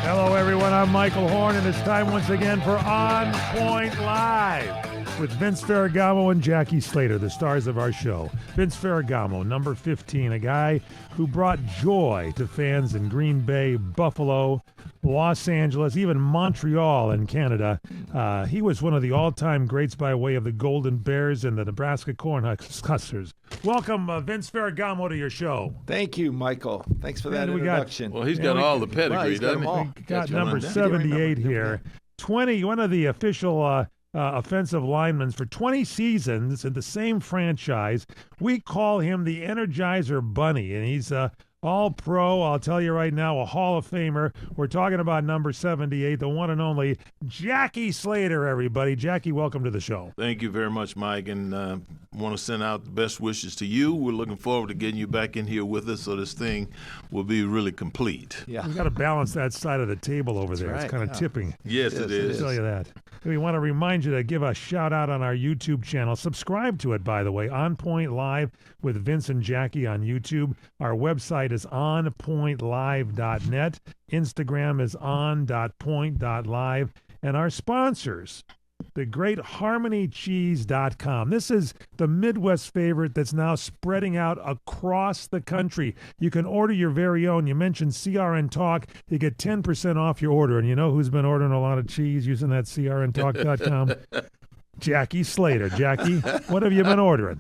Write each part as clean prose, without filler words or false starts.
Hello, everyone. I'm Michael Horn, and it's time once again for On Point Live with Vince Ferragamo and Jackie Slater, the stars of our show. Vince Ferragamo, number 15, a guy who brought joy to fans in Green Bay, Buffalo, Los Angeles, even Montreal in Canada. He was one of the all-time greats by way of the Golden Bears and the Nebraska Cornhuskers. Welcome, Vince Ferragamo, to your show. Thank you, Michael. Thanks for that introduction. Well, he's got all the pedigree, doesn't he? We got number 78 here. 20, one of the official offensive linemen for 20 seasons in the same franchise. We call him the Energizer Bunny, and he's all-pro. I'll tell you right now, a Hall of Famer. We're talking about number 78, the one and only Jackie Slater, everybody. Jackie, welcome to the show. Thank you very much, Mike, and want to send out the best wishes to you. We're looking forward to getting you back in here with us so this thing will be really complete. Yeah. We've got to balance that side of the table over there. Right. It's kind of tipping. Yes, it is. I'll tell you that. We want to remind you to give a shout-out on our YouTube channel. Subscribe to it, by the way, On Point Live with Vince and Jackie on YouTube. Our website is onpointlive.net. Instagram is on.point.live. And our sponsors, the great HarmonyCheese.com. This is the Midwest favorite that's now spreading out across the country. You can order your very own. You mentioned CRN Talk. You get 10% off your order. And you know who's been ordering a lot of cheese using that CRNTalk.com? Jackie Slater. Jackie, what have you been ordering?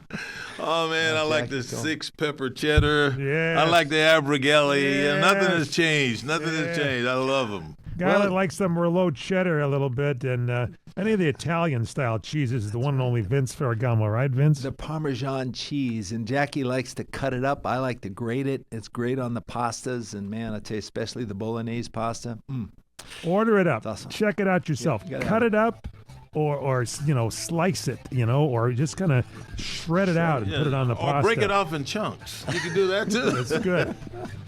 Oh, man, I like the 6-pepper cheddar. Yeah. I like the Abrigelli. Yes. Nothing has changed. Nothing has changed. I love them. Guy that likes the Merlot cheddar a little bit, and any of the Italian-style cheeses is the one and only Vince Ferragamo, right, Vince? The Parmesan cheese, and Jackie likes to cut it up. I like to grate it. It's great on the pastas, and, man, I tell you, especially the Bolognese pasta. Order it up. It's awesome. Check it out yourself. Yeah, cut it up. Or slice it, or just kind of shred it out and put it on the pasta. Or break it off in chunks. You can do that, too. That's good.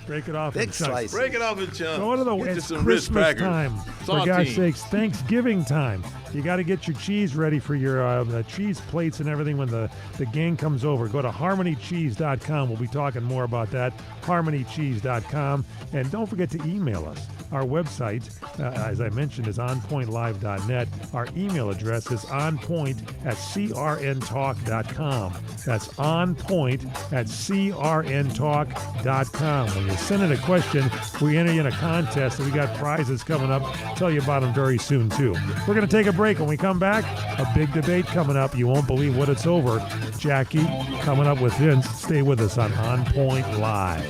Break it off in chunks. Slice. Break it off in chunks. So what are it's Christmas time, for God's sakes, Thanksgiving time. You got to get your cheese ready for your cheese plates and everything when the gang comes over. Go to HarmonyCheese.com. We'll be talking more about that, HarmonyCheese.com. And don't forget to email us. Our website, as I mentioned, is onpointlive.net. Our email address is onpoint@crntalk.com. That's onpoint@crntalk.com. When you send in a question, we enter you in a contest, and we got prizes coming up. Tell you about them very soon, too. We're going to take a break. When we come back, a big debate coming up. You won't believe what it's over. Jackie coming up with Vince. Stay with us on Point Live.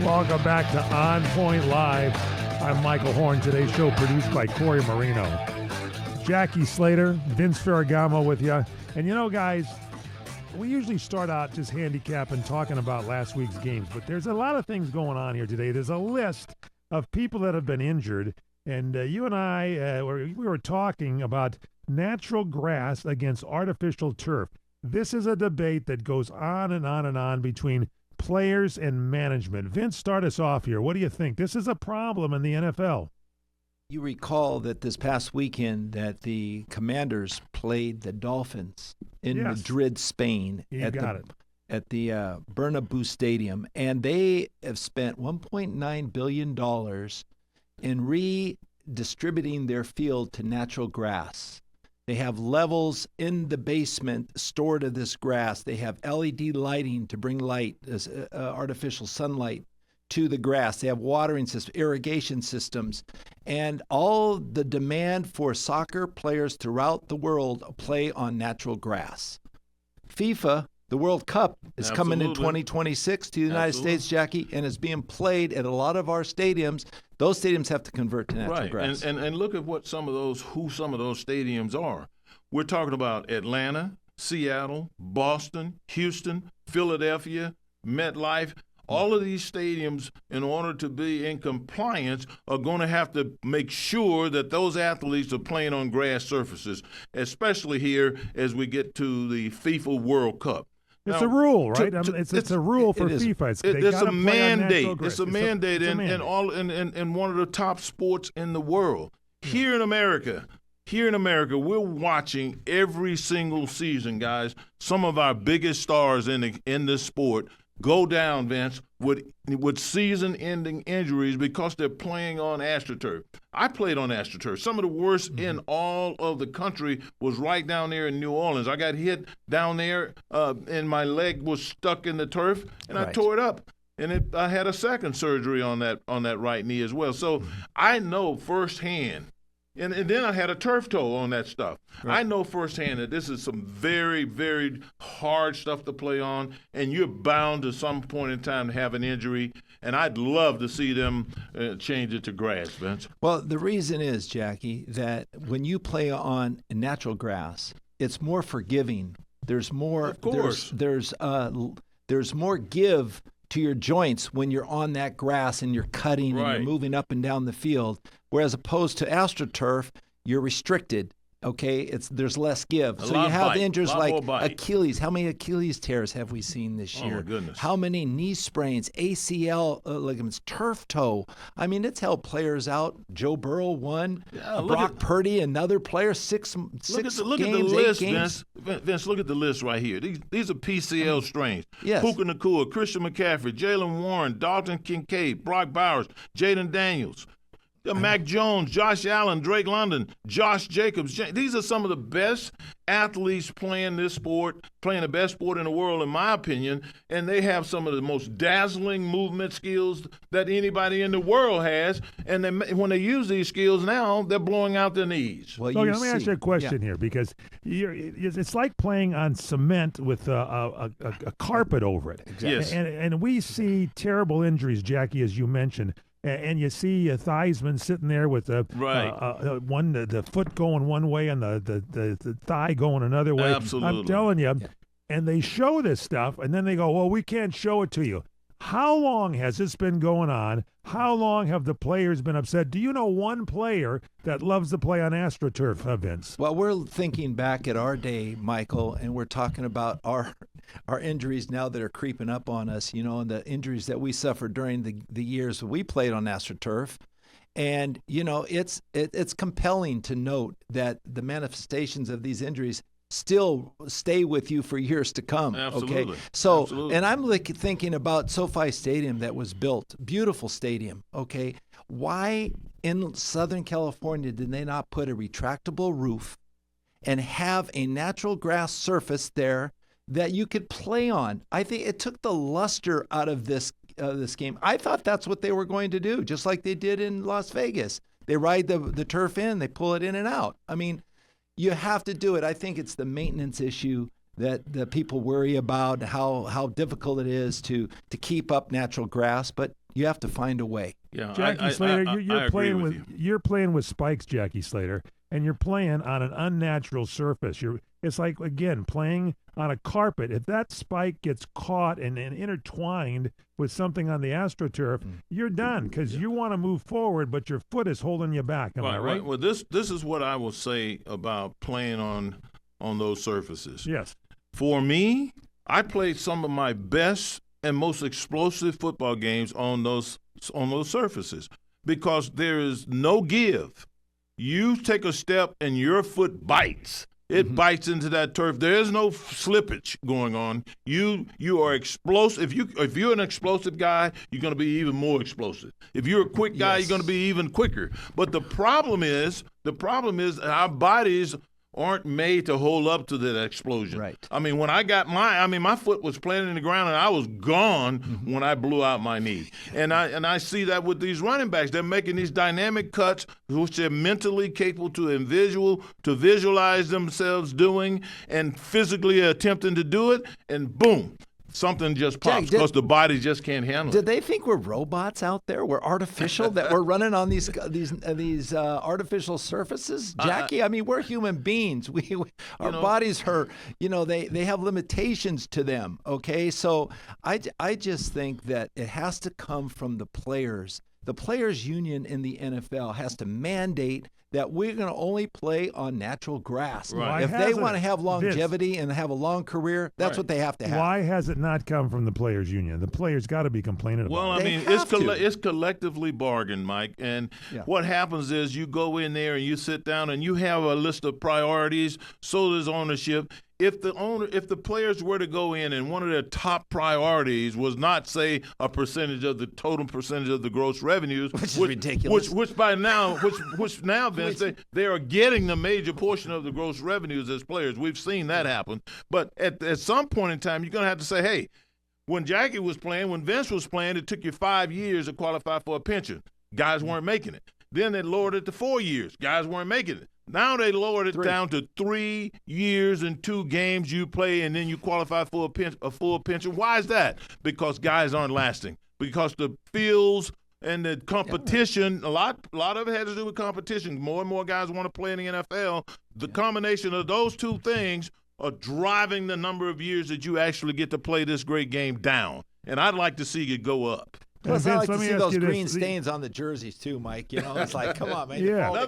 Welcome back to On Point Live. I'm Michael Horn. Today's show produced by Corey Marino. Jackie Slater, Vince Ferragamo with you. And guys, we usually start out just handicapping, talking about last week's games, but there's a lot of things going on here today. There's a list of people that have been injured, and you and I, we were talking about natural grass against artificial turf. This is a debate that goes on and on and on between players and management. Vince, start us off here. What do you think? This is a problem in the NFL. You recall that this past weekend that the Commanders played the Dolphins in Madrid, Spain, at the Bernabeu Stadium, and they have spent $1.9 billion in redistributing their field to natural grass. They have levels in the basement stored of this grass. They have LED lighting to bring light, artificial sunlight, to the grass. They have watering systems, irrigation systems, and all the demand for soccer players throughout the world play on natural grass. FIFA, the World Cup, is coming in 2026 to the United States, Jackie, and is being played at a lot of our stadiums. Those stadiums have to convert to natural grass. And look at what some of those stadiums are. We're talking about Atlanta, Seattle, Boston, Houston, Philadelphia, MetLife. All of these stadiums, in order to be in compliance, are going to have to make sure that those athletes are playing on grass surfaces, especially here as we get to the FIFA World Cup. It's a rule, right? It's a rule for FIFA. It's a mandate. It's a mandate in one of the top sports in the world. Here in America, we're watching every single season, guys. Some of our biggest stars in this sport go down, Vince, with season-ending injuries because they're playing on AstroTurf. I played on AstroTurf. Some of the worst in all of the country was right down there in New Orleans. I got hit down there, and my leg was stuck in the turf, and I tore it up. And I had a second surgery on that right knee as well. So I know firsthand. And then I had a turf toe on that stuff. Right. I know firsthand that this is some very, very hard stuff to play on, and you're bound to some point in time to have an injury. And I'd love to see them change it to grass, Vince. Well, the reason is, Jackie, that when you play on natural grass, it's more forgiving. There's more. Of course. There's more give to your joints when you're on that grass and you're cutting and you're moving up and down the field, whereas opposed to AstroTurf, you're restricted. Okay, there's less give. So you have injuries like Achilles. How many Achilles tears have we seen this year? Oh, my goodness. How many knee sprains, ACL ligaments, turf toe? I mean, it's held players out. Joe Burrow won. Brock Purdy, another player, six games, Look at the list, Vince. Vince, look at the list right here. These are PCL strains. Yes. Puka Nacua, Christian McCaffrey, Jalen Warren, Dalton Kincaid, Brock Bowers, Jaden Daniels, Mac Jones, Josh Allen, Drake London, Josh Jacobs. These are some of the best athletes playing this sport, playing the best sport in the world, in my opinion, and they have some of the most dazzling movement skills that anybody in the world has, and when they use these skills now, they're blowing out their knees. Well, let me ask you a question here, because it's like playing on cement with a carpet over it. Exactly. Yes. And we see terrible injuries, Jackie, as you mentioned. And you see Theismann sitting there with the foot going one way and the thigh going another way. Absolutely. I'm telling you, and they show this stuff, and then they go, well, we can't show it to you. How long has this been going on? How long have the players been upset? Do you know one player that loves to play on AstroTurf, Vince? Well, we're thinking back at our day, Michael, and we're talking about our injuries now that are creeping up on us, and the injuries that we suffered during the years we played on AstroTurf. And, it's compelling to note that the manifestations of these injuries still stay with you for years to come. Absolutely. Okay. So, Absolutely. And I'm thinking about SoFi Stadium that was built, beautiful stadium. Okay. Why in Southern California did they not put a retractable roof and have a natural grass surface there that you could play on? I think it took the luster out of this game. I thought that's what they were going to do, just like they did in Las Vegas. They ride the turf in, they pull it in and out. I mean, you have to do it. I think it's the maintenance issue that the people worry about, how difficult it is to keep up natural grass, but you have to find a way. Yeah, Jackie Slater, you're playing with spikes, Jackie Slater, and you're playing on an unnatural surface. It's like, again, playing on a carpet. If that spike gets caught and intertwined with something on the AstroTurf, you're done, because you want to move forward, but your foot is holding you back. Am I right? Well, this is what I will say about playing on those surfaces. Yes. For me, I played some of my best and most explosive football games on those surfaces because there is no give. You take a step and your foot bites. It bites into that turf. There is no slippage going on. You are explosive. If you're an explosive guy, you're going to be even more explosive. If you're a quick guy, you're going to be even quicker. But the problem is our bodies aren't made to hold up to that explosion. Right. I mean, when I got my foot was planted in the ground and I was gone when I blew out my knee. And I see that with these running backs. They're making these dynamic cuts, which they're mentally capable to visualize themselves doing and physically attempting to do it, and boom, something just pops because the body just can't handle it. Did they think we're robots out there? We're artificial, that we're running on these artificial surfaces? Jackie, I mean, we're human beings. Our bodies are, they have limitations to them, okay? So I just think that it has to come from the players. The players union in the NFL has to mandate that we're going to only play on natural grass. Right. If they want to have longevity and have a long career, that's what they have to have. Why has it not come from the players' union? The players got to be complaining about it. Well, I mean, it's collectively bargained, Mike. And what happens is you go in there and you sit down and you have a list of priorities. So does ownership. If the players were to go in and one of their top priorities was not, say, a percentage of the total percentage of the gross revenues, which is ridiculous. Which now, Vince, they are getting the major portion of the gross revenues as players. We've seen that happen. But at some point in time, you're going to have to say, hey, when Jackie was playing, when Vince was playing, it took you 5 years to qualify for a pension. Guys weren't making it. Then they lowered it to 4 years. Guys weren't making it. Now they lowered it down to 3 years and 2 games you play, and then you qualify for a full pension. Why is that? Because guys aren't lasting. Because the fields and the competition, a lot of it has to do with competition. More and more guys want to play in the NFL. The combination of those two things are driving the number of years that you actually get to play this great game down. And I'd like to see it go up. Plus, I like to see those green stains on the jerseys too, Mike. You know, it's like, come on, man. Yeah. I like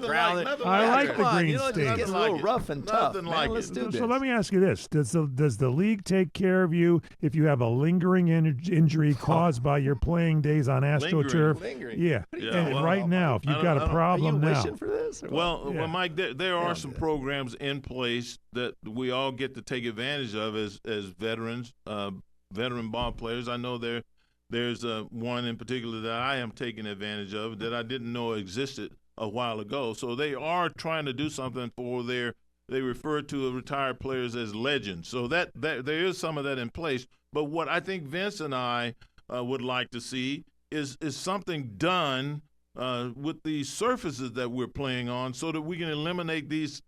the green stains. It's getting a little rough and tough. Let's do this. So let me ask you this: Does the league take care of you if you have a lingering injury caused by your playing days on AstroTurf? Lingering. Yeah. And right now, if you've got a problem are you now, wishing for this? Well, Mike, there are some programs in place that we all get to take advantage of as veterans, veteran ball players. I know There's one in particular that I am taking advantage of that I didn't know existed a while ago. So they are trying to do something for they refer to retired players as legends. So that there is some of that in place. But what I think Vince and I would like to see is something done with the surfaces that we're playing on so that we can eliminate these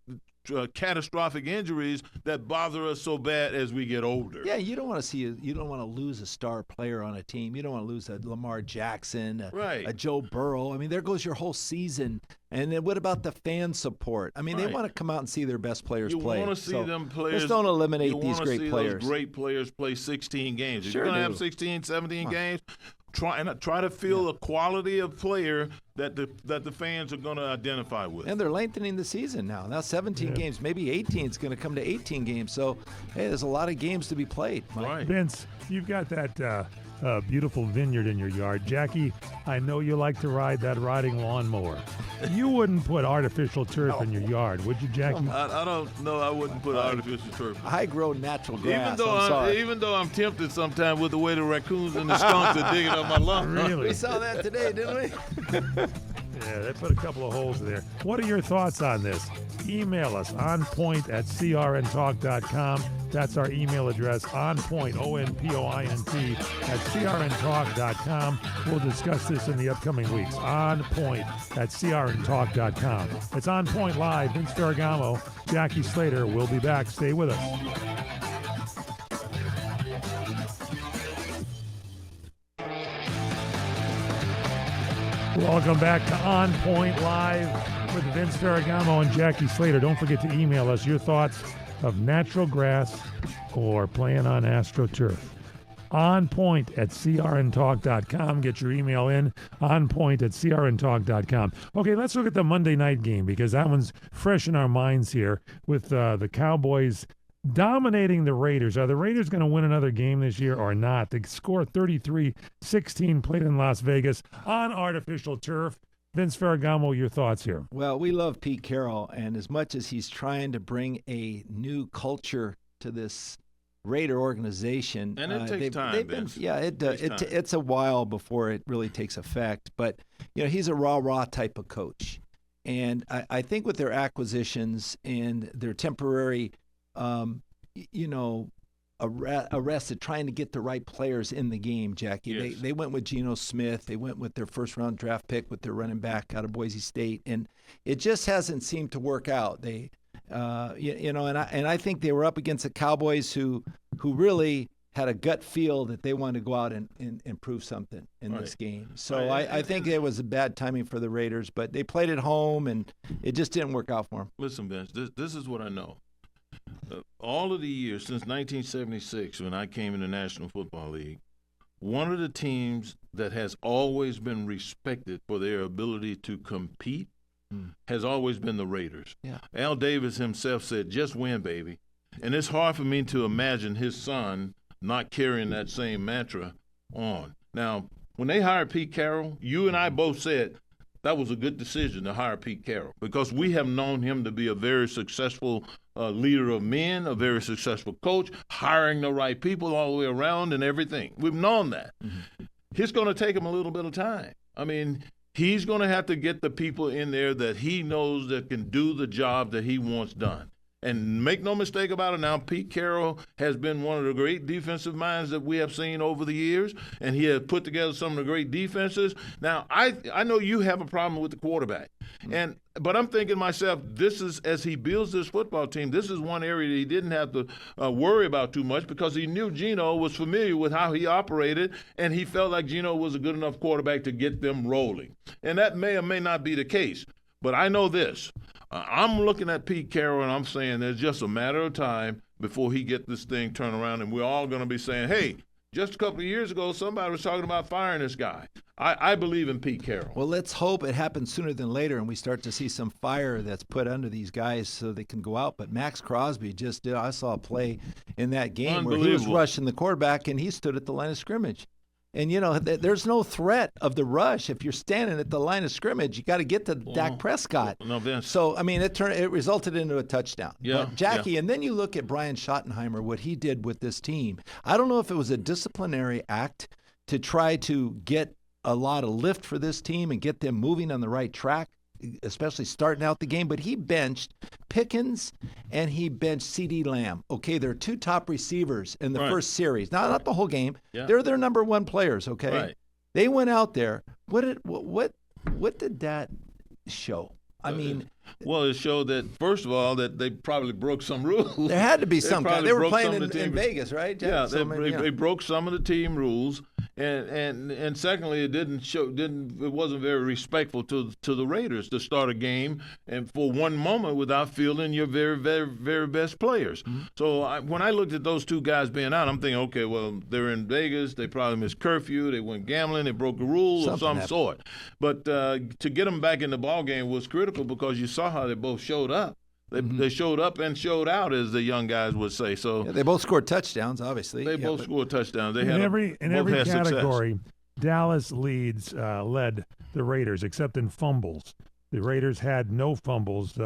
catastrophic injuries that bother us so bad as we get older. Yeah, you don't want to lose a star player on a team. You don't want to lose a Lamar Jackson, a Joe Burrow. I mean, there goes your whole season. And then what about the fan support? I mean, they want to come out and see their best players play. You want to see them players. Just don't eliminate these great players. Those great players play 16 games. If you're going to have 16, 17 games, try to feel the quality of player that the fans are going to identify with. And they're lengthening the season now. Now 17 games, maybe 18 is going to come to 18 games. So, hey, there's a lot of games to be played. Mike. Right. Vince, you've got that beautiful vineyard in your yard. Jackie, I know you like to ride that riding lawnmower. You wouldn't put artificial turf in your yard, would you, Jackie? I don't know. I wouldn't put artificial turf. I grow natural grass. Even though I'm tempted sometimes with the way the raccoons and the skunks are digging up my lawn. Really? We saw that today, didn't we? Yeah, they put a couple of holes there. What are your thoughts on this? Email us, onpoint@crntalk.com. That's our email address, onpoint, ONPOINT, @crntalk.com. We'll discuss this in the upcoming weeks. onpoint@crntalk.com. It's On Point Live. Vince Ferragamo, Jackie Slater. We'll be back. Stay with us. Welcome back to On Point Live with Vince Ferragamo and Jackie Slater. Don't forget to email us your thoughts of natural grass or playing on AstroTurf. onpoint@crntalk.com. Get your email in, onpoint@crntalk.com. Okay, let's look at the Monday night game because that one's fresh in our minds here with the Cowboys dominating the Raiders. Are the Raiders going to win another game this year or not? They score 33-16, played in Las Vegas on artificial turf. Vince Ferragamo, your thoughts here? Well, we love Pete Carroll, and as much as he's trying to bring a new culture to this Raider organization, and it takes time, Vince. It's a while before it really takes effect. But he's a rah-rah type of coach, and I think with their acquisitions and their temporary arrested trying to get the right players in the game, Jackie. Yes. They went with Geno Smith. They went with their first-round draft pick with their running back out of Boise State, and it just hasn't seemed to work out. They, and I think they were up against the Cowboys who really had a gut feel that they wanted to go out and prove something in this game. So I think it was a bad timing for the Raiders, but they played at home, and it just didn't work out for them. Listen, Vince, this is what I know. All of the years since 1976 when I came in the National Football League, one of the teams that has always been respected for their ability to compete has always been the Raiders. Yeah. Al Davis himself said, just win, baby. And it's hard for me to imagine his son not carrying that same mantra on. Now, when they hired Pete Carroll, you and I both said that was a good decision to hire Pete Carroll because we have known him to be a very successful leader of men, a very successful coach, hiring the right people all the way around and everything. We've known that. It's going to take him a little bit of time. I mean, he's going to have to get the people in there that he knows that can do the job that he wants done. And make no mistake about it now, Pete Carroll has been one of the great defensive minds that we have seen over the years, and he has put together some of the great defenses. Now, I know you have a problem with the quarterback, but I'm thinking to myself, this is, as he builds this football team, this is one area that he didn't have to worry about too much because he knew Geno was familiar with how he operated, and he felt like Geno was a good enough quarterback to get them rolling. And that may or may not be the case, but I know this. I'm looking at Pete Carroll, and I'm saying there's just a matter of time before he gets this thing turned around, and we're all going to be saying, hey, just a couple of years ago, somebody was talking about firing this guy. I believe in Pete Carroll. Well, let's hope it happens sooner than later, and we start to see some fire that's put under these guys so they can go out. But Max Crosby just did. I saw a play in that game where he was rushing the quarterback, and he stood at the line of scrimmage. And, there's no threat of the rush. If you're standing at the line of scrimmage, you got to get to Dak Prescott. No, Vince. So, I mean, it resulted into a touchdown. Yeah, but Jackie, and then you look at Brian Schottenheimer, what he did with this team. I don't know if it was a disciplinary act to try to get a lot of lift for this team and get them moving on the right track, especially starting out the game, but he benched Pickens and he benched CeeDee Lamb. Okay, they're two top receivers in the first series. Now, not the whole game. Yeah. They're their number one players, okay? Right. They went out there. What did that show? I mean, well, it showed that, first of all, that they probably broke some rules. There had to be some kind. They were playing in Vegas, right, Jack? Yeah, they broke some of the team rules. And secondly, it wasn't very respectful to the Raiders to start a game and for one moment without fielding your very, very, very best players. Mm-hmm. So when I looked at those two guys being out, I'm thinking, okay, well, they're in Vegas. They probably missed curfew. They went gambling. They broke a rule of some sort. But to get them back in the ball game was critical because you saw how they both showed up. They showed up and showed out, as the young guys would say. So they both scored touchdowns, obviously. They both scored touchdowns. They in had every category, success. Dallas led the Raiders, except in fumbles. The Raiders had no fumbles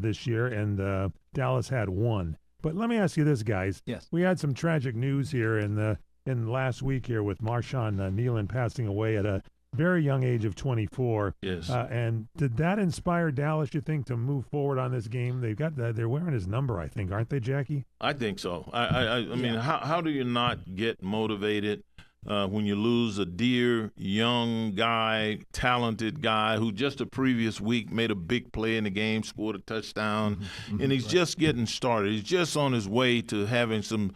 this year, and Dallas had one. But let me ask you this, guys. Yes. We had some tragic news here in last week here with Marshawn Nealon passing away at a very young age of 24. Yes. And did that inspire Dallas, you think, to move forward on this game? They're wearing his number, I think, aren't they, Jackie? I think so. I mean, how do you not get motivated when you lose a dear, young guy, talented guy who just the previous week made a big play in the game, scored a touchdown, and he's just getting started. He's just on his way to having some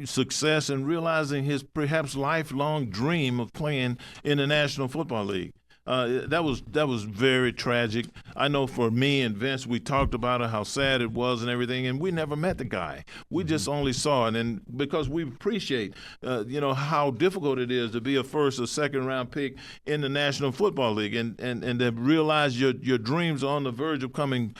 success and realizing his perhaps lifelong dream of playing in the National Football League. That was very tragic. I know for me and Vince, we talked about it, how sad it was and everything, and we never met the guy. We just only saw it, and because we appreciate, how difficult it is to be a first or second round pick in the National Football League, and to realize your dreams are on the verge of coming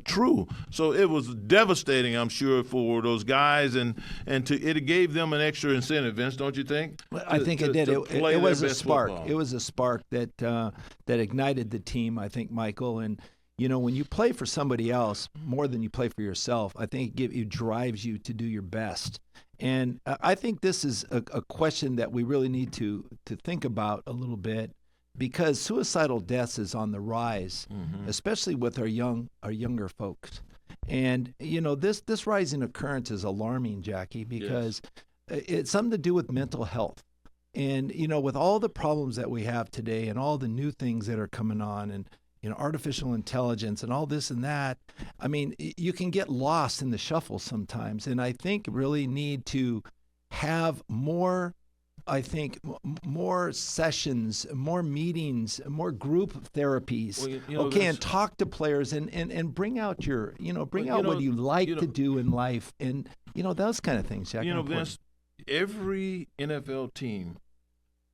true. So it was devastating, I'm sure, for those guys, and it gave them an extra incentive. Vince, don't you think? I think it did. It was a spark. Football. It was a spark that ignited the team, I think, Michael. And, when you play for somebody else more than you play for yourself, I think it drives you to do your best. And I think this is a question that we really need to think about a little bit, because suicidal deaths is on the rise, especially with our younger folks. And, this rising occurrence is alarming, Jackie, because it's something to do with mental health. And, with all the problems that we have today and all the new things that are coming on and, artificial intelligence and all this and that, I mean, you can get lost in the shuffle sometimes. And I think really need to have more sessions, more meetings, more group therapies, and talk to players and bring out your, what you like to do in life and, those kind of things, Jack. Vince, every NFL team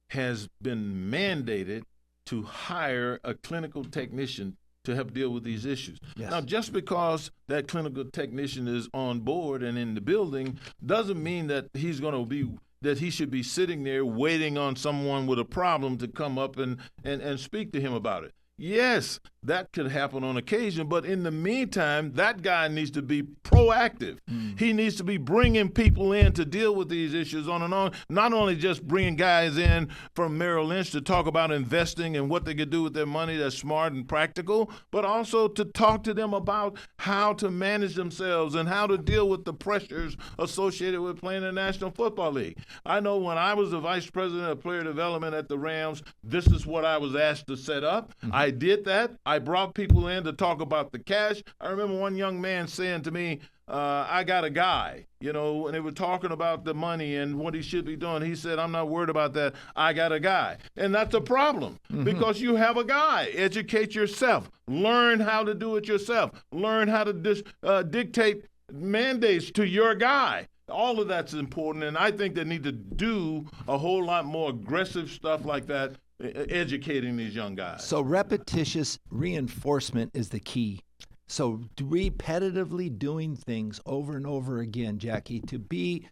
has been mandated to hire a clinical technician to help deal with these issues. Yes. Now, just because that clinical technician is on board and in the building doesn't mean that he should be sitting there waiting on someone with a problem to come up and speak to him about it. Yes, that could happen on occasion, but in the meantime, that guy needs to be proactive. He needs to be bringing people in to deal with these issues on and on, not only just bringing guys in from Merrill Lynch to talk about investing and what they could do with their money that's smart and practical, but also to talk to them about how to manage themselves and how to deal with the pressures associated with playing in the National Football League. I know when I was the vice president of player development at the Rams, this is what I was asked to set up. I did that. I brought people in to talk about the cash. I remember one young man saying to me, I got a guy, and they were talking about the money and what he should be doing. He said, I'm not worried about that. I got a guy. And that's a problem because you have a guy. Educate yourself. Learn how to do it yourself. Learn how to dictate mandates to your guy. All of that's important, and I think they need to do a whole lot more aggressive stuff like that, educating these young guys. So repetitious reinforcement is the key. So repetitively doing things over and over again, Jackie, to be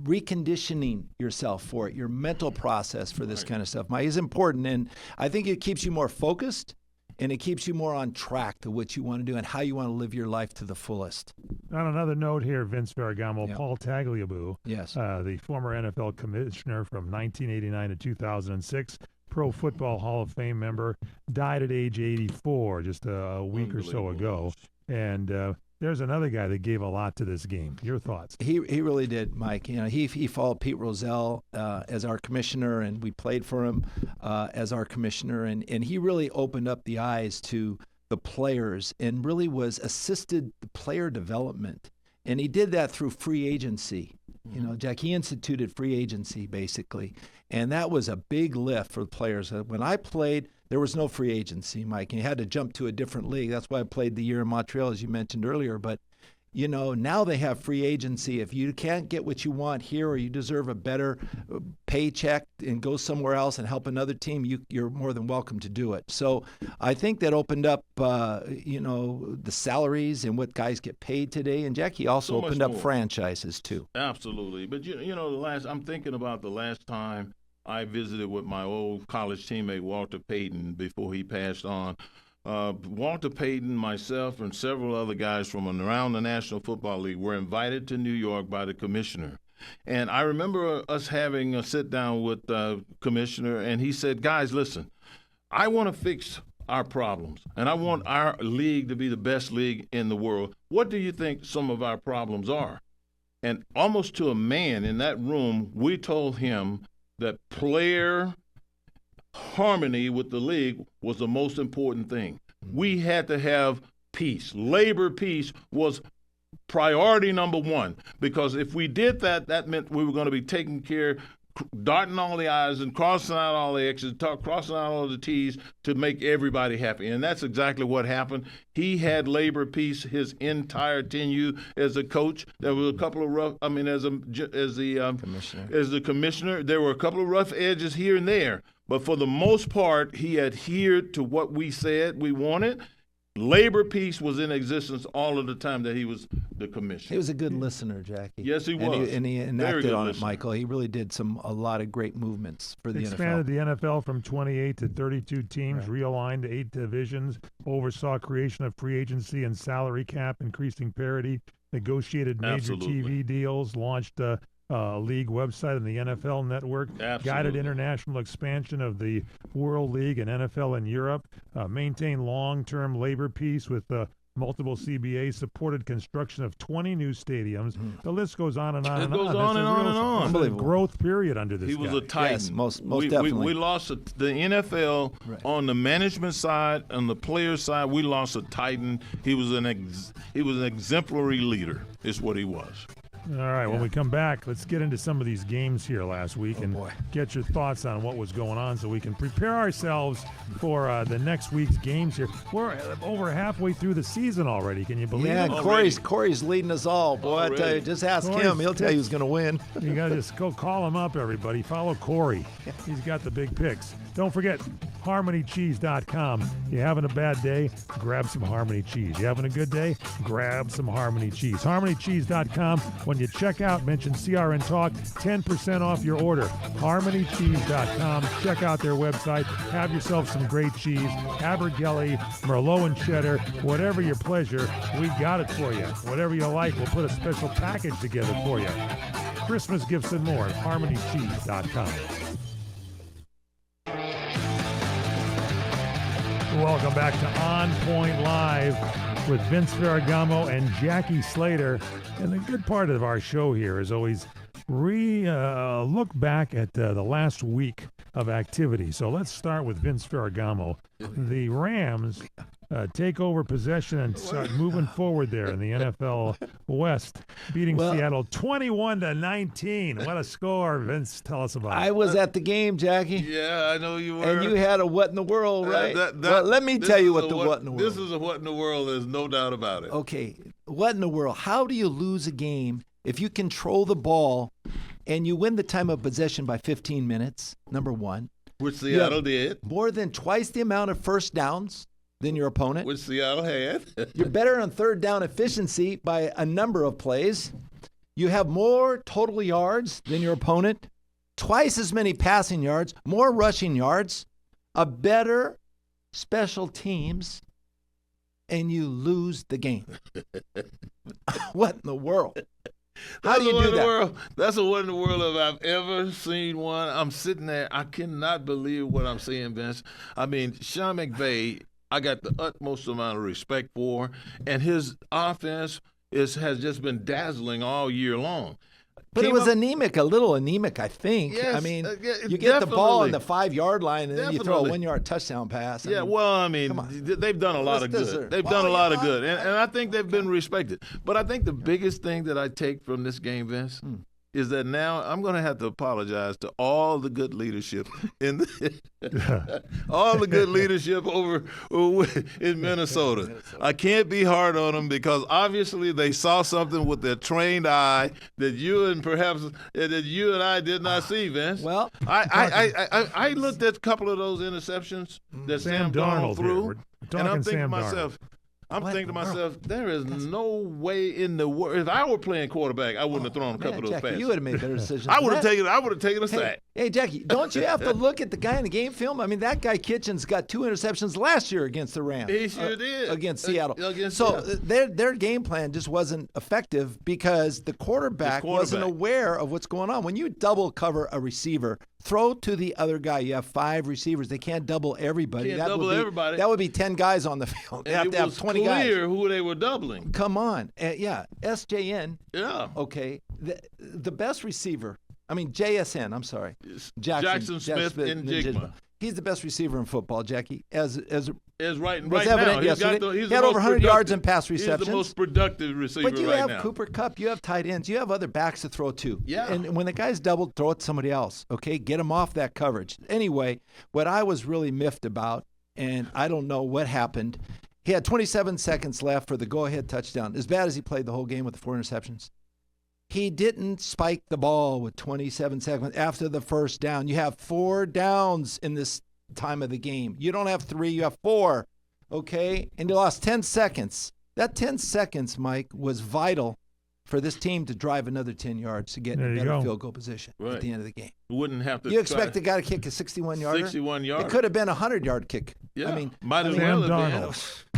reconditioning yourself for it, your mental process for this kind of stuff, Mike, is important. And I think it keeps you more focused and it keeps you more on track to what you want to do and how you want to live your life to the fullest. On another note here, Vince Ferragamo, Paul Tagliabue, yes, the former NFL commissioner from 1989 to 2006, Pro Football Hall of Fame member, died at age 84 just a week or so ago. And there's another guy that gave a lot to this game. Your thoughts? He really did, Mike. He followed Pete Rozelle as our commissioner, and we played for him as our commissioner. And he really opened up the eyes to the players and really assisted the player development. And he did that through free agency. Jack, he instituted free agency, basically. And that was a big lift for the players. When I played, there was no free agency, Mike. And you had to jump to a different league. That's why I played the year in Montreal, as you mentioned earlier. But, now they have free agency. If you can't get what you want here or you deserve a better paycheck and go somewhere else and help another team, you're more than welcome to do it. So I think that opened up, the salaries and what guys get paid today. And Jackie also opened up franchises, too. Absolutely. But, I'm thinking about the last time I visited with my old college teammate, Walter Payton, before he passed on. Walter Payton, myself, and several other guys from around the National Football League were invited to New York by the commissioner. And I remember us having a sit-down with the commissioner, and he said, guys, listen, I want to fix our problems, and I want our league to be the best league in the world. What do you think some of our problems are? And almost to a man in that room, we told him that player harmony with the league was the most important thing. We had to have peace. Labor peace was priority number one, because if we did that, that meant we were going to be taking care, dotting all the I's and crossing out all the X's, crossing out all the T's to make everybody happy. And that's exactly what happened. He had labor peace his entire tenure as a coach. There was a couple of rough, as the commissioner, there were a couple of rough edges here and there. But for the most part, he adhered to what we said we wanted. Labor peace was in existence all of the time that he was the commissioner. He was a good listener, Jackie. Yes, he was. And he enacted on it, Michael. He really did a lot of great movements for the NFL. Expanded the NFL from 28 to 32 teams, realigned 8 divisions, oversaw creation of free agency and salary cap, increasing parity, negotiated major TV deals, launched league website and the NFL Network, guided international expansion of the World League and NFL in Europe, maintained long-term labor peace with multiple CBAs, supported construction of 20 new stadiums. The list goes on and on and on. It goes on and on and on. Unbelievable growth period under this guy. He was a titan. Yes, most definitely. We lost the NFL on the management side, on the player side. We lost a titan. He was an exemplary leader. Is what he was. All right, when we come back, let's get into some of these games here last week and get your thoughts on what was going on so we can prepare ourselves for the next week's games here. We're over halfway through the season already. Can you believe it? Yeah, Corey's leading us all. Boy, I tell you, just ask him. He'll tell you who's going to win. You got to just go call him up, everybody. Follow Corey. He's got the big picks. Don't forget, HarmonyCheese.com. You having a bad day? Grab some Harmony Cheese. You having a good day? Grab some Harmony Cheese. HarmonyCheese.com. When you check out, mention CRN Talk, 10% off your order. HarmonyCheese.com. Check out their website. Have yourself some great cheese. Abergele, Merlot and cheddar, whatever your pleasure, we got it for you. Whatever you like, we'll put a special package together for you. Christmas gifts and more at HarmonyCheese.com. Welcome back to On Point Live with Vince Ferragamo and Jackie Slater. And the good part of our show here is always look back at the last week of activity. So let's start with Vince Ferragamo. The Rams take over possession and start moving forward there in the NFL West, beating Seattle 21-19. What a score, Vince. Tell us about it. I was at the game, Jackie. Yeah, I know you were. And you had a what in the world, right? Well, let me tell you what in the world. This is a what in the world, there's no doubt about it. Okay, what in the world? How do you lose a game if you control the ball and you win the time of possession by 15 minutes, number one? Which Seattle did. More than twice the amount of first downs than your opponent. Which Seattle had. You're better on third down efficiency by a number of plays. You have more total yards than your opponent, twice as many passing yards, more rushing yards, a better special teams, and you lose the game. What in the world? How do you do that? That's a what in the world if I've ever seen one. I'm sitting there. I cannot believe what I'm seeing, Vince. I mean, Sean McVay, I got the utmost amount of respect for, and his offense has just been dazzling all year long. But it was anemic, a little anemic, I think. Yes, I mean, you get the ball on the 5-yard line, and then you throw a 1-yard touchdown pass. I mean, they've done a lot of good. They've done a lot of good, and I think they've been respected. But I think the biggest thing that I take from this game, Vince, is that now I'm going to have to apologize to all the good leadership all the good leadership over in Minnesota. I can't be hard on them because obviously they saw something with their trained eye that you and I did not see, Vince. Well, I looked at a couple of those interceptions that Sam Darnold threw, and I'm thinking to myself. Thinking to myself, there is no way in the world. If I were playing quarterback, I wouldn't have thrown a couple of those passes. You would have made better decisions. I would have taken a sack. Hey, Jackie, don't you have to look at the guy in the game film? I mean, that guy Kitchens got 2 interceptions last year against the Rams. He sure did. Against Seattle. Their game plan just wasn't effective because the quarterback wasn't aware of what's going on. When you double cover a receiver, throw to the other guy. You have 5 receivers. They can't double everybody. Everybody. That would be 10 guys on the field. They have to have 20 guys. It was clear who they were doubling. Come on. SJN. Yeah. Okay. The best receiver. I mean, JSN, I'm sorry. Jackson Smith and Jigma. He's the best receiver in football, Jackie. As right was now. Evident yesterday. He had over 100 yards in pass receptions. He's the most productive receiver right now. But you have Cooper Kupp. You have tight ends. You have other backs to throw to. Yeah. And when the guy's doubled, throw it to somebody else, okay? Get him off that coverage. Anyway, what I was really miffed about, and I don't know what happened, he had 27 seconds left for the go-ahead touchdown. As bad as he played the whole game with the 4 interceptions. He didn't spike the ball with 27 seconds after the first down. You have 4 downs in this time of the game. You don't have 3, you have 4, okay? And you lost 10 seconds. That 10 seconds, Mike, was vital for this team to drive another 10 yards to get in a better field goal position at the end of the game. Wouldn't have to. You expect the guy to kick a 61-yarder? 61-yarder. It could have been a 100-yard kick. Yeah. I mean,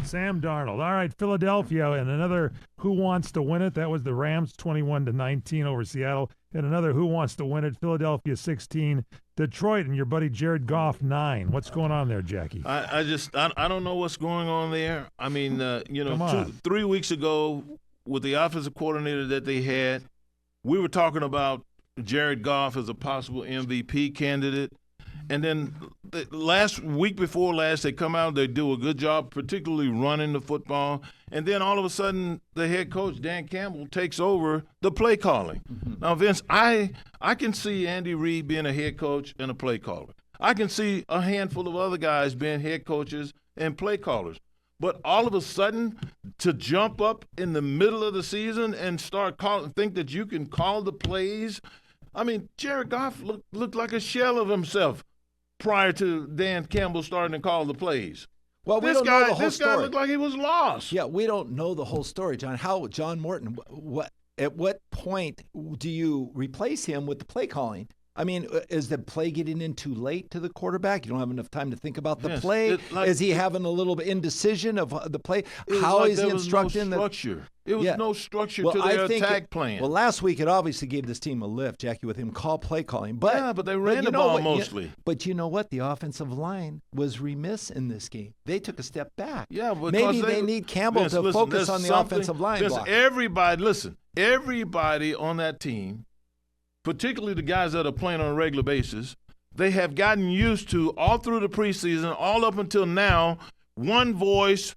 Sam Darnold. All right, Philadelphia, and another who wants to win it. That was the Rams 21-19 over Seattle. And another who wants to win it, Philadelphia 16, Detroit, and your buddy Jared Goff 9. What's going on there, Jackie? I don't know what's going on there. I mean, 3 weeks ago with the offensive coordinator that they had, we were talking about Jared Goff as a possible MVP candidate. And then last week before last, they come out, they do a good job, particularly running the football. And then all of a sudden, the head coach, Dan Campbell, takes over the play calling. Mm-hmm. Now, Vince, I can see Andy Reid being a head coach and a play caller. I can see a handful of other guys being head coaches and play callers. But all of a sudden, to jump up in the middle of the season and start think that you can call the plays, I mean, Jared Goff looked like a shell of himself. prior to Dan Campbell starting to call the plays. Well, this guy looked like he was lost. Yeah, we don't know the whole story, John. How John Morton? At what point do you replace him with the play calling? I mean, is the play getting in too late to the quarterback? You don't have enough time to think about the play. Is he having a little bit indecision of the play? How is he instructing? There was no structure. It was no structure to their attack plan. Well, last week it obviously gave this team a lift, Jackie, with him play calling. But they ran the ball mostly. But you know what? The offensive line was remiss in this game. They took a step back. Yeah, maybe they need Campbell to focus on the offensive line. Everybody on that team, particularly the guys that are playing on a regular basis, they have gotten used to all through the preseason, all up until now, one voice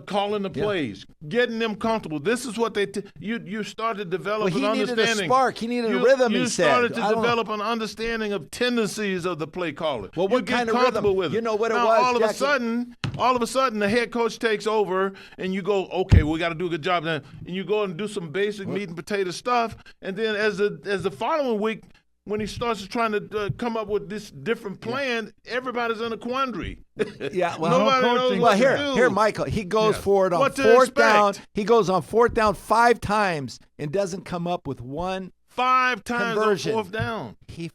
calling the plays, getting them comfortable. This is what you started to develop an understanding. He needed a spark. He needed a rhythm, he said. You started to develop an understanding of tendencies of the play caller. Well, what kind of rhythm? With it. You know what it now, was, all of a sudden, the head coach takes over, and you go, okay, we got to do a good job then. And you go and do some basic meat and potato stuff, and then as the following week, when he starts trying to come up with this different plan, everybody's in a quandary. Yeah, well, nobody knows what to do. Here, Michael, he goes for it on fourth down. He goes on fourth down 5 times and doesn't come up with one 5 times conversion. On fourth down. He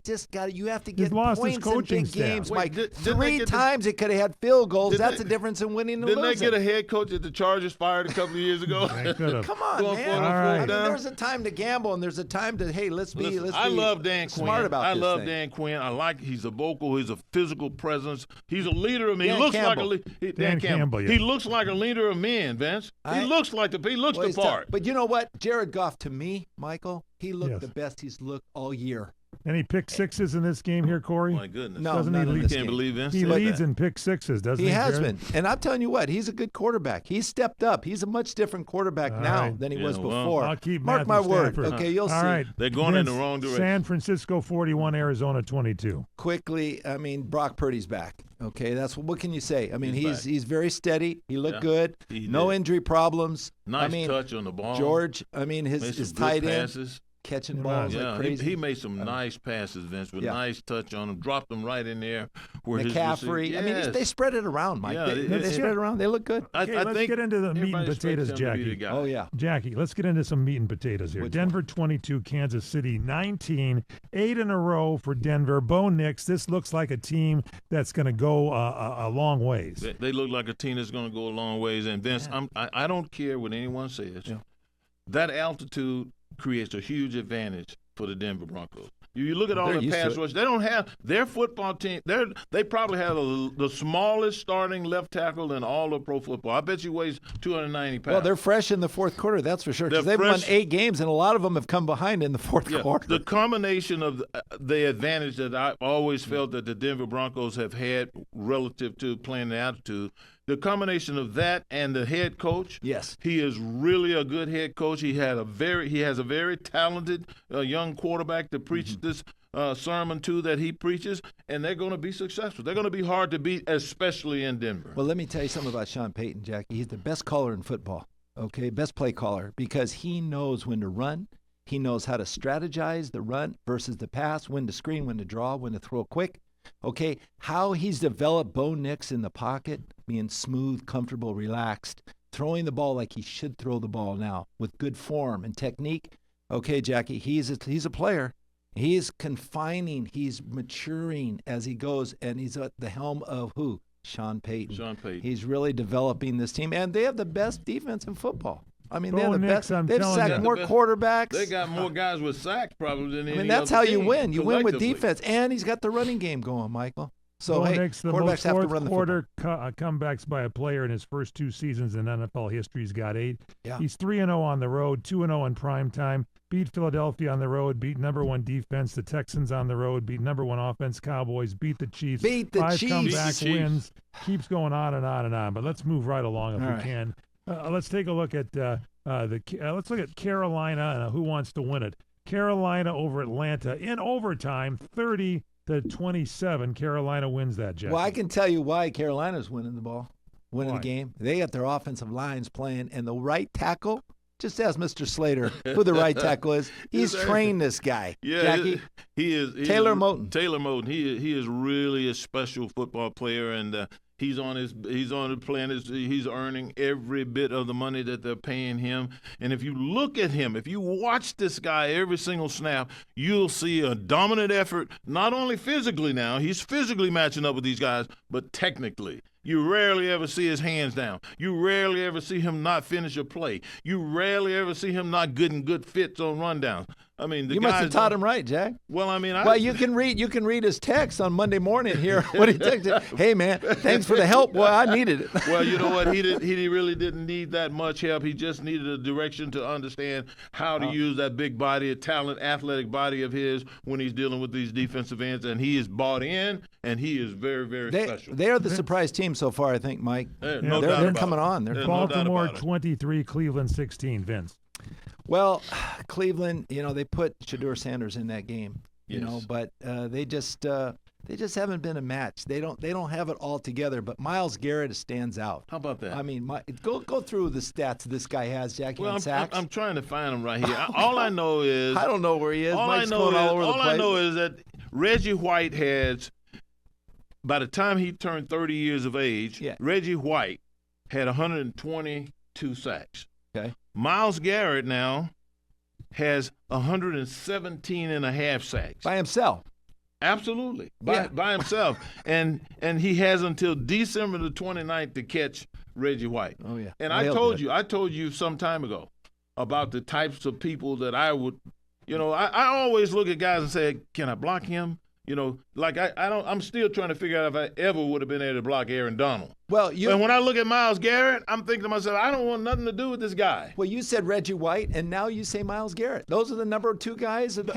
just got it. You have to get lost points his coaching in big staff. games, Wait, Mike. 3 times it could have had field goals. That's the difference in winning and losing. Didn't they get a head coach that the Chargers fired a couple of years ago? Come on, man. I mean, there's a time to gamble and there's a time to, hey, let's be I love Dan Quinn. Smart about I this love thing. Dan Quinn. He's a vocal, he's a physical presence. He's a leader of men. Dan He looks Campbell. like Dan Campbell. Yeah. He looks like a leader of men, Vince. He looks the part. But you know what? Jared Goff, to me, Michael, he looked the best he's looked all year. Any pick sixes in this game here, Corey? Oh my goodness. No, doesn't none he in lead? this Can't game. believe Vince He said leads that. in pick sixes, doesn't he? He has Jared? been. And I'm telling you what, he's a good quarterback. He's stepped up. He's a much different quarterback now than he was before. I'll keep Mark Matthew my word. Stafford. Okay, you'll see. All right. They're going in the Vince, wrong direction. San Francisco 41, Arizona 22. Quickly, I mean, Brock Purdy's back. Okay, what can you say? I mean, he's back. very steady. He looked good. No injury problems. Nice touch on the ball. George, I mean, his tight end passes. catching balls like crazy. He made some nice passes, Vince, with nice touch on them. Dropped them right in there. Where McCaffrey. I mean, they spread it around, Mike. Yeah, they spread it around. They look good. Okay, let's get into the meat and potatoes, Jackie. Oh, yeah. Jackie, let's get into some meat and potatoes here. Denver 22, Kansas City 19. 8 in a row for Denver. Bo Nix, this looks like a team that's going to go a long ways. They look like a team that's going to go a long ways. And Vince, I don't care what anyone says. Yeah. That altitude creates a huge advantage for the Denver Broncos. You look at all the pass rush. They don't have their football team. They probably have the smallest starting left tackle in all of pro football. I bet you weighs 290 pounds. Well, they're fresh in the fourth quarter, that's for sure. Because they've won 8 games, and a lot of them have come behind in the fourth quarter. The combination of the advantage that I've always felt that the Denver Broncos have had relative to playing the altitude. The combination of that and the head coach, he is really a good head coach. He has a very talented young quarterback to preach this sermon to that he preaches, and they're going to be successful. They're going to be hard to beat, especially in Denver. Well, let me tell you something about Sean Payton, Jackie. He's the best caller in football, okay, best play caller, because he knows when to run. He knows how to strategize the run versus the pass, when to screen, when to draw, when to throw quick. Okay, how he's developed Bo Nix in the pocket, being smooth, comfortable, relaxed, throwing the ball like he should throw the ball now with good form and technique. Okay, Jackie, he's a player. He's confining, he's maturing as he goes, and he's at the helm of who? Sean Payton. He's really developing this team, and they have the best defense in football. I mean, they're the best. They've sacked more quarterbacks. They got more guys with sacks probably than any other team. That's how you win. You win with defense, and he's got the running game going, Michael. So, quarterbacks have to run the football. Comebacks by a player in his first 2 seasons in NFL history. He's got 8. Yeah. He's 3-0 on the road, 2-0 in prime time. Beat Philadelphia on the road, beat number 1 defense, the Texans on the road, beat number 1 offense, Cowboys, beat the Chiefs. 5 comeback wins. Keeps going on and on and on. But let's move right along if we can. Let's take a look at let's look at Carolina and who wants to win it. Carolina over Atlanta in overtime, 30-27. Carolina wins that, Jeff. Well, I can tell you why Carolina's winning the game. They got their offensive lines playing, and the right tackle Just ask Mr. Slater who the right tackle is. He's trained this guy. Yeah, Jackie. He is Taylor Moton. Taylor Moton. He is really a special football player, and he's on the plan. He's earning every bit of the money that they're paying him. And if you look at him, if you watch this guy every single snap, you'll see a dominant effort. Not only physically now, he's physically matching up with these guys, but technically. You rarely ever see his hands down. You rarely ever see him not finish a play. You rarely ever see him not getting good fits on rundowns. I mean, you must have taught him right, Jack. Well, I mean, you can read his text on Monday morning here. What he texted, hey man, thanks for the help. Boy, I needed it. Well, you know what? He really didn't need that much help. He just needed a direction to understand how to use that big body, athletic body of his when he's dealing with these defensive ends, and he is bought in, and he is very, very special. They are the surprise team so far, I think, Mike. They're coming on. They're Baltimore 23, Cleveland 16. Vince. Well, Cleveland, they put Shedeur Sanders in that game, but they just haven't been a match. They don't have it all together. But Myles Garrett stands out. How about that? I mean, go through the stats this guy has, Jackie. Well, on sacks. I'm trying to find him right here. All I know is I don't know where he is. All Mike's I know going all over the place. I know is that Reggie White has, by the time he turned 30 years of age, Reggie White had 122 sacks. Okay. Myles Garrett now has 117 and a half sacks. By himself. Absolutely. By himself. And he has until December the 29th to catch Reggie White. Oh, yeah. And I told you some time ago about the types of people that I would, I always look at guys and say, can I block him? I'm still trying to figure out if I ever would have been able to block Aaron Donald. And when I look at Myles Garrett, I'm thinking to myself, I don't want nothing to do with this guy. Well, you said Reggie White, and now you say Myles Garrett. Those are the number 2 guys in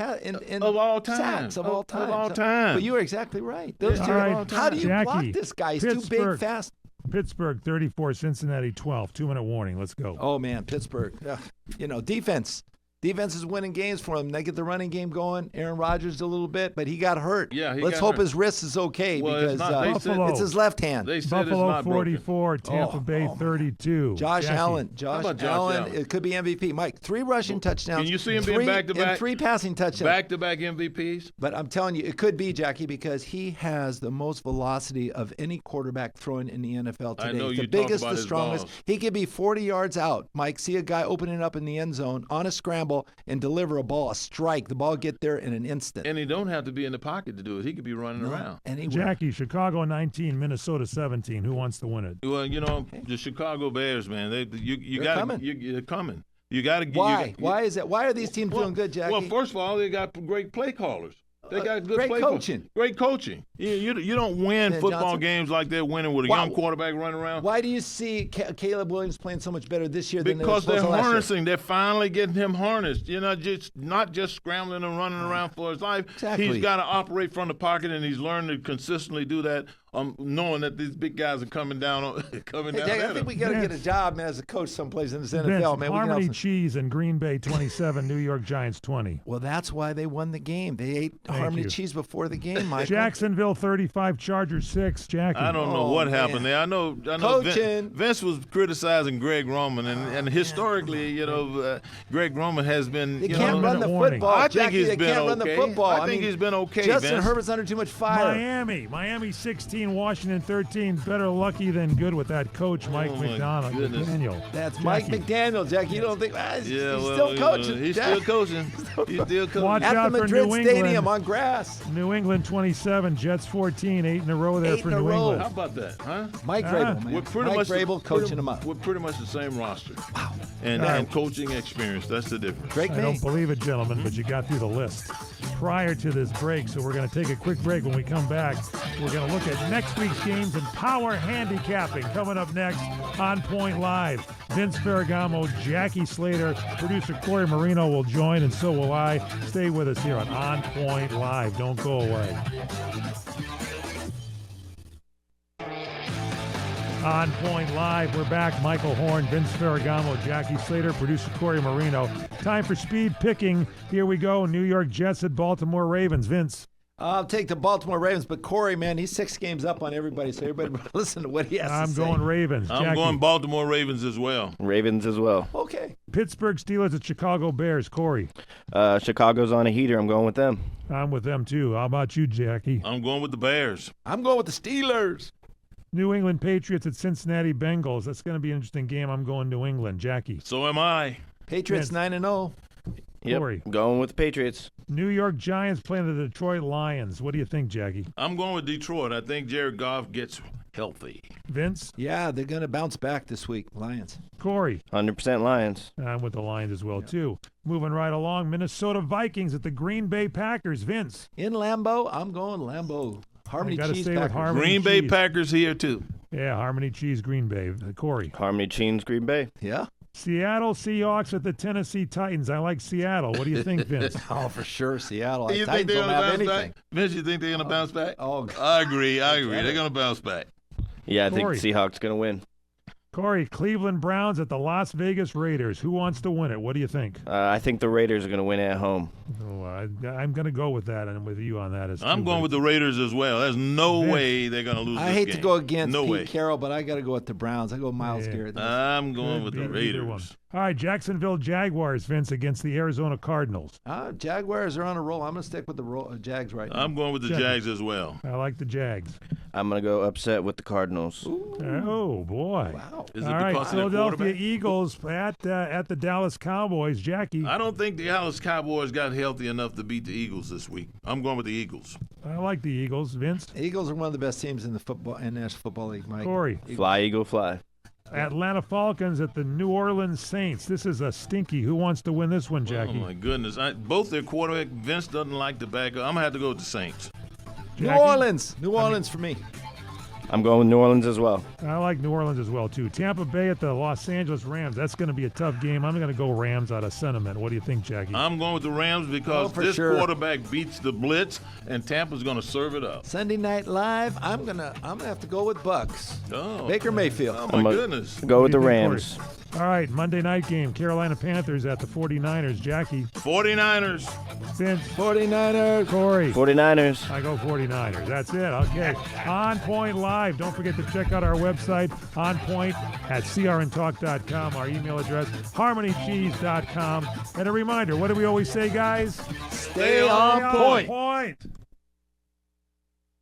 of all time. Sacks of all time. Of all time. But you were exactly right. Those two. Right, how do you Jackie, block this guy? He's too big, fast. Pittsburgh 34, Cincinnati 12. 2-minute warning. Let's go. Oh man, Pittsburgh. Defense. Defense is winning games for him. They get the running game going. Aaron Rodgers a little bit, but he got hurt. Yeah, Let's hope his wrist is okay because it's his left hand. They said Buffalo it's not 44, Tampa Bay 32. Josh Jackie. Allen. Josh Allen. It could be MVP. Mike, 3 rushing touchdowns. Can you see him being back-to-back? And 3 passing touchdowns. Back-to-back MVPs? But I'm telling you, it could be, Jackie, because he has the most velocity of any quarterback throwing in the NFL today. I know the you biggest, talk about the strongest. He could be 40 yards out. Mike, see a guy opening up in the end zone on a scramble and deliver a strike. The ball get there in an instant. And he don't have to be in the pocket to do it. He could be running around. Jackie, Chicago 19, Minnesota 17. Who wants to win it? Well, the Chicago Bears, man. They're coming. You got to. Why? Why is that? Why are these teams doing good, Jackie? Well, first of all, they got great play callers. They got good great play coaching. Great coaching. You don't win football games like they're winning with a young quarterback running around. Why do you see Caleb Williams playing so much better this year than because they're harnessing? They're finally getting him harnessed. Not just scrambling and running around for his life. Exactly. He's got to operate from the pocket, and he's learned to consistently do that. Knowing that these big guys are coming down. I think we got to get a job, man, as a coach someplace in this NFL, man. Harmony Cheese and Green Bay 27, New York Giants 20. Well, that's why they won the game. They ate Harmony Cheese before the game, Michael. Jacksonville 35, Chargers 6. Jackie. I don't know what happened there. I know. Vince was criticizing Greg Roman, and historically, Greg Roman has been. They can't run the football. I think he's been run the football. I think he's been okay. Justin Vince. Herbert's under too much fire. Miami 16, Washington 13. Better lucky than good with that coach, Mike McDaniel. That's Jackie. Mike McDaniel, Jackie. You don't think he's still coaching? He's still coaching. He's still coaching. Watch At out the for Madrid New Stadium England. on grass. New England 27, Jets 14. 8 in a row there for New England. How about that, huh? Mike Vrabel, man. Mike Vrabel coaching them up. We're pretty much the same roster. Wow. And coaching experience. That's the difference. Drake I don't believe it, gentlemen, but you got through the list prior to this break, so we're going to take a quick break. When we come back, we're going to look at next week's games and power handicapping. Coming up next on Point Live, Vince Ferragamo, Jackie Slater, producer Corey Marino will join, and so will I. Stay with us here on Point Live. Don't go away. On Point Live, we're back. Michael Horn, Vince Ferragamo, Jackie Slater, producer Corey Marino. Time for speed picking. Here we go. New York Jets at Baltimore Ravens. Vince. I'll take the Baltimore Ravens, but Corey, man, he's 6 games up on everybody, so everybody listen to what he has to say. I'm going Ravens. I'm Jackie. going Baltimore Ravens as well. Ravens as well. Okay. Pittsburgh Steelers at Chicago Bears. Corey. Chicago's on a heater. I'm going with them. I'm with them, too. How about you, Jackie? I'm going with the Bears. I'm going with the Steelers. New England Patriots at Cincinnati Bengals. That's going to be an interesting game. I'm going New England. Jackie. So am I. Patriots 9-0. Yep. Corey. Going with the Patriots. New York Giants playing the Detroit Lions. What do you think, Jackie? I'm going with Detroit. I think Jared Goff gets healthy. Vince? Yeah, they're going to bounce back this week, Lions. Corey? 100% Lions. I'm with the Lions as well, too. Moving right along, Minnesota Vikings at the Green Bay Packers. Vince? In Lambeau, I'm going Lambeau. Harmony gotta Cheese stay with Packers. Harmony Green Bay Cheese. Packers here, too. Yeah, Harmony Cheese, Green Bay. Corey? Harmony Cheese, Green Bay. Yeah. Seattle Seahawks at the Tennessee Titans. I like Seattle. What do you think, Vince? Oh, for sure, Seattle. You think Titans they're don't going to have bounce anything. back? Vince, you think they're going to bounce back? Oh, I agree. They're going to bounce back. Yeah, I think Corey. Seahawks going to win. Corey, Cleveland Browns at the Las Vegas Raiders. Who wants to win it? What do you think? I think the Raiders are going to win at home. Oh, I'm going to go with that and with you on that. I'm going with the Raiders as well. There's no way they're going to lose I this hate game. to go against no Pete way. Carroll, but I got to go with the Browns. I go Miles Yeah. Garrett. I'm going with the Could be either one. Raiders. All right, Jacksonville Jaguars, Vince, against the Arizona Cardinals. Jaguars are on a roll. I'm going to stick with the Jags right now. I'm going with the Check it. Jags as well. I like the Jags. I'm going to go upset with the Cardinals. Oh, boy. Wow. Is it All right, because of their Philadelphia quarterback? Eagles at the Dallas Cowboys. Jackie, I don't think the Dallas Cowboys got healthy enough to beat the Eagles this week. I'm going with the Eagles. I like the Eagles. Vince, Eagles are one of the best teams in the National Football League, Mike. Corey, Fly, Eagle, fly. Atlanta Falcons at the New Orleans Saints. This is a stinky. Who wants to win this one, Jackie? Oh, my goodness. Both their quarterback, Vince doesn't like the back. I'm going to have to go with the Saints. New Jackie? Orleans. New Orleans for me. I'm going with New Orleans as well. I like New Orleans as well, too. Tampa Bay at the Los Angeles Rams. That's going to be a tough game. I'm going to go Rams out of sentiment. What do you think, Jackie? I'm going with the Rams because for this sure. quarterback beats the blitz, and Tampa's going to serve it up. Sunday Night Live. I'm gonna have to go with Bucks. Oh, Baker Mayfield. oh I'm my gonna goodness. Go with the What do you think, Rams. Corey? All right, Monday night game. Carolina Panthers at the 49ers. Jackie, 49ers. Vince, 49ers. Corey. 49ers. I go 49ers. That's it. Okay. On Point Live. Don't forget to check out our website, onpoint@crntalk.com. Our email address, harmonycheese.com. And a reminder, what do we always say, guys? Stay on point. point.